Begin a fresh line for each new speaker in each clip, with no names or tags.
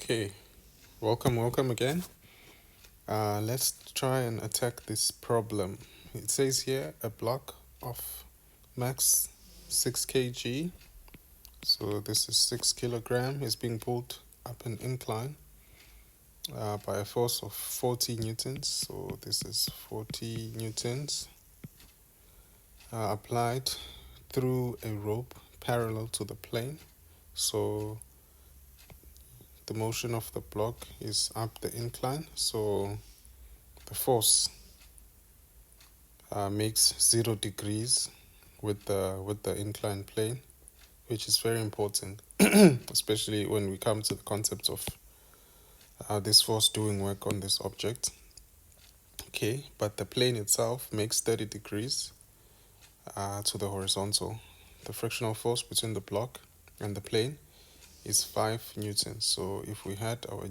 Okay, welcome again. Let's try and attack this problem. It says here a block of max 6 kg, so this is 6 kilogram, is being pulled up an incline by a force of 40 newtons. So this is 40 newtons applied through a rope parallel to the plane. So the motion of the block is up the incline, so the force makes 0 degrees with the inclined plane, which is very important, especially when we come to the concept of this force doing work on this object. Okay, but the plane itself makes 30 degrees to the horizontal. The frictional force between the block and the plane is 5 newtons. So if we had our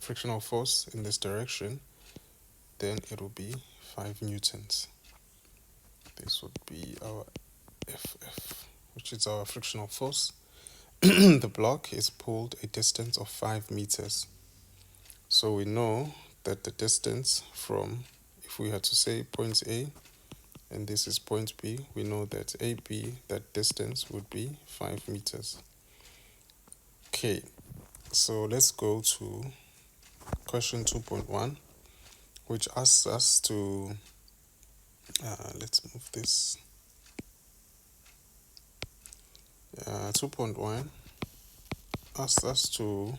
frictional force in this direction, then it will be 5 newtons. This would be our Ff, which is our frictional force. The block is pulled a distance of 5 meters. So we know that the distance from, if we had to say point A and this is point B, we know that AB, that distance would be 5 meters. Okay, so let's go to question 2.1, which asks us to, let's move this. 2.1 asks us to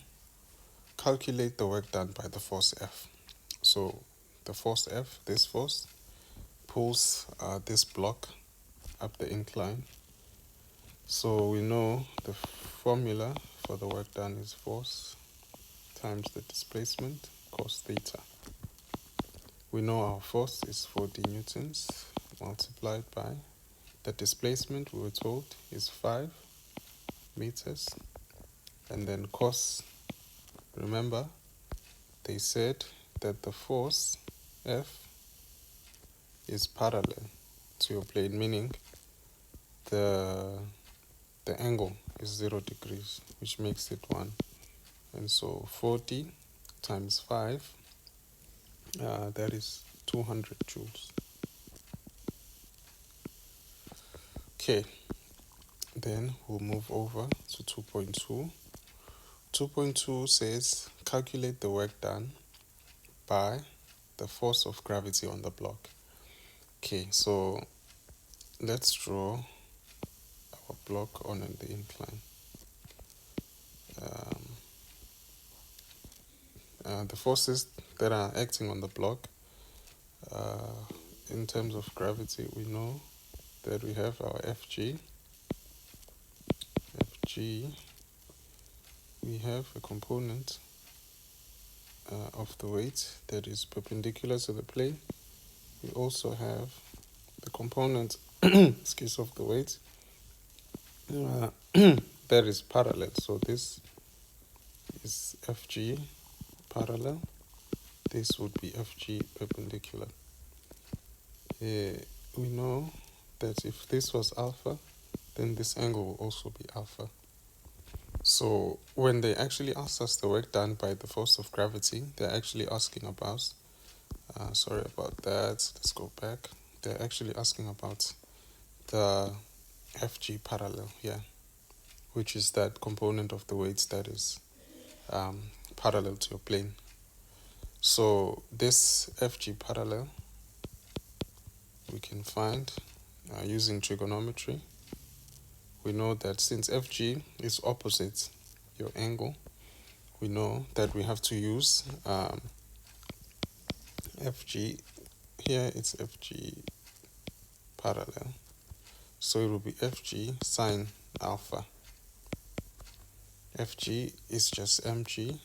calculate the work done by the force F. So the force F, this force, pulls this block up the incline. So we know the formula for the work done is force times the displacement cos theta. We know our force is 40 newtons multiplied by the displacement, we were told, is 5 meters. And then cos, remember, they said that the force F is parallel to your plane, meaning the angle is 0 degrees, which makes it 1. And so 40 times 5, that is 200 joules. Okay, then we'll move over to 2.2. 2.2 says calculate the work done by the force of gravity on the block. Okay, so let's draw our block on the incline. The forces that are acting on the block in terms of gravity, we know that we have our Fg. We have a component of the weight that is perpendicular to the plane. We also have the component excuse, of the weight that is parallel. So this is Fg parallel. This would be Fg perpendicular. We know that if this was alpha, then this angle will also be alpha. So when they actually ask us the work done by the force of gravity, they're actually asking about, sorry about that, let's go back. They're actually asking about the Fg parallel here, which is that component of the weight that is parallel to your plane. So this Fg parallel we can find using trigonometry. We know that since Fg is opposite your angle, we know that we have to use Fg. Here it's Fg parallel. So it will be Fg sine alpha. Fg is just mg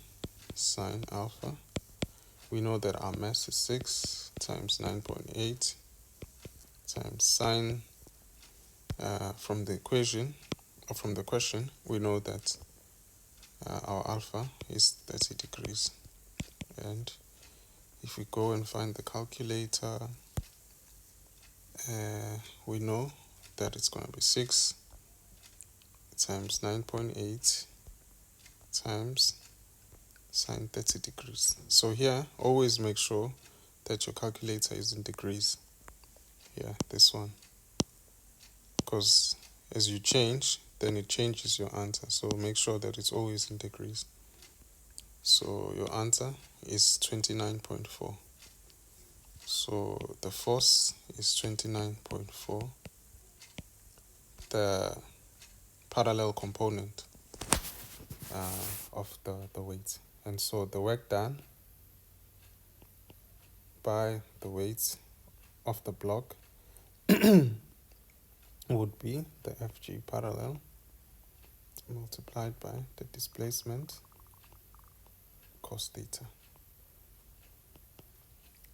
sine alpha. We know that our mass is 6 times 9.8 times sine. From the equation, or from the question, we know that our alpha is 30 degrees. And if we go and find the calculator, we know that it's going to be 6 times 9.8 times sine 30 degrees. So here, always make sure that your calculator is in degrees. Yeah, this one. Because as you change, then it changes your answer. So make sure that it's always in degrees. So your answer is 29.4. So the force is 29.4. The parallel component of the weight. And so the work done by the weight of the block would be the Fg parallel multiplied by the displacement cos theta.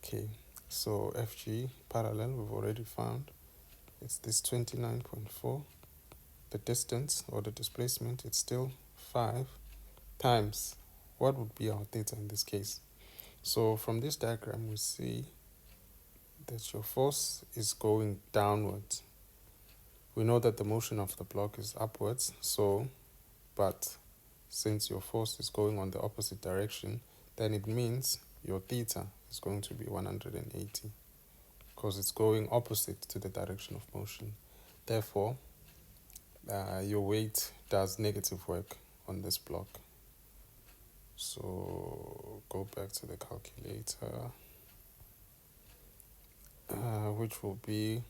Okay, so Fg parallel we've already found. It's this 29.4. The distance or the displacement, it's still 5 times what would be our theta in this case. So from this diagram we see that your force is going downwards. We know that the motion of the block is upwards, but since your force is going on the opposite direction, then it means your theta is going to be 180 because it's going opposite to the direction of motion. Therefore, your weight does negative work on this block. So go back to the calculator, which will be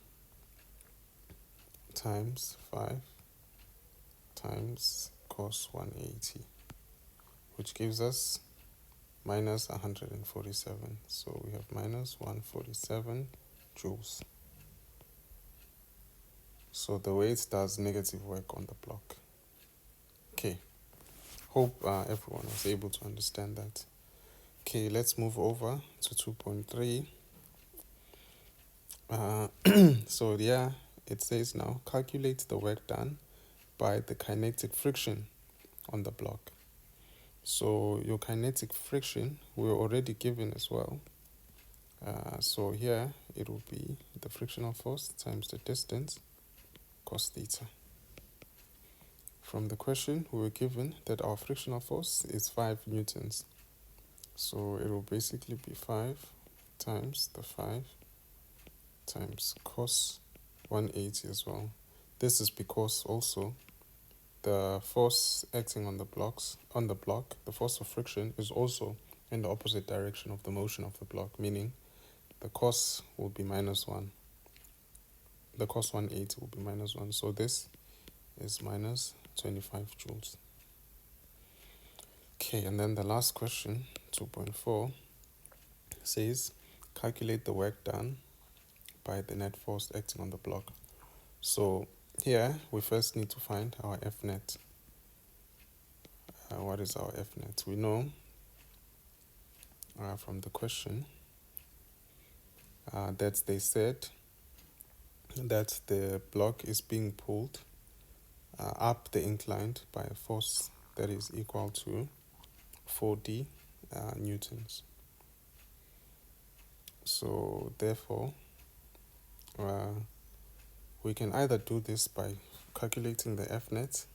times 5 times cos 180, which gives us minus 147. So we have minus 147 joules. So the weight does negative work on the block. Okay, hope everyone was able to understand that. Okay, let's move over to 2.3. So yeah, it says now, calculate the work done by the kinetic friction on the block. So your kinetic friction we're already given as well. So here it will be the frictional force times the distance cos theta. From the question we were given that our frictional force is 5 newtons. So it will basically be 5 times the 5 times cos 180 as well. This is because also the force acting on the block, the force of friction is also in the opposite direction of the motion of the block, meaning the cos will be minus 1. The cos 180 will be minus 1. So this is minus 25 joules. Okay, and then the last question, 2.4, says calculate the work done by the net force acting on the block. So here we first need to find our F net. What is our F net? We know from the question that they said that the block is being pulled up the incline by a force that is equal to 40 newtons. So therefore, we can either do this by calculating the F net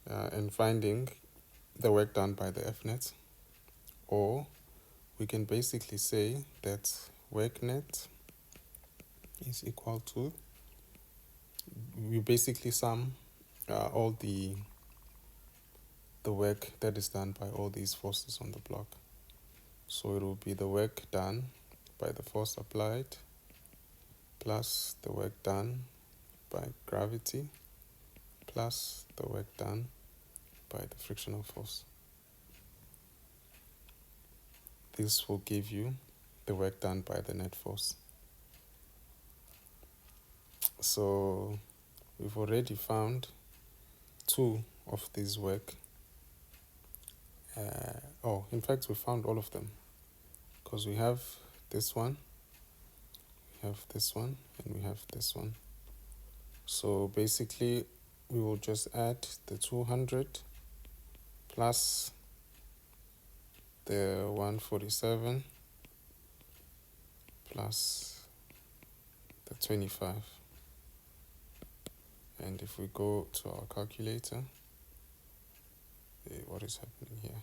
and finding the work done by the F net, or we can basically say that work net is equal to, we basically sum all the work that is done by all these forces on the block. So it will be the work done by the force applied plus the work done by gravity plus the work done by the frictional force. This will give you the work done by the net force. So we've already found 2 of these work. In fact, we found all of them because we have this one, we have this one, and we have this one. So basically, we will just add the 200 plus the 147 plus the 25. And if we go to our calculator, what is happening here?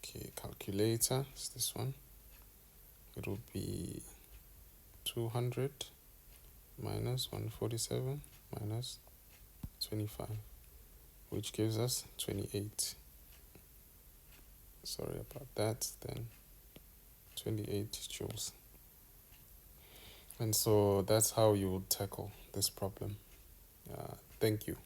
Okay, calculator is this one. It will be 200 minus 147 minus 25, which gives us 28. Sorry about that. Then 28 joules. And so that's how you would tackle this problem. Thank you.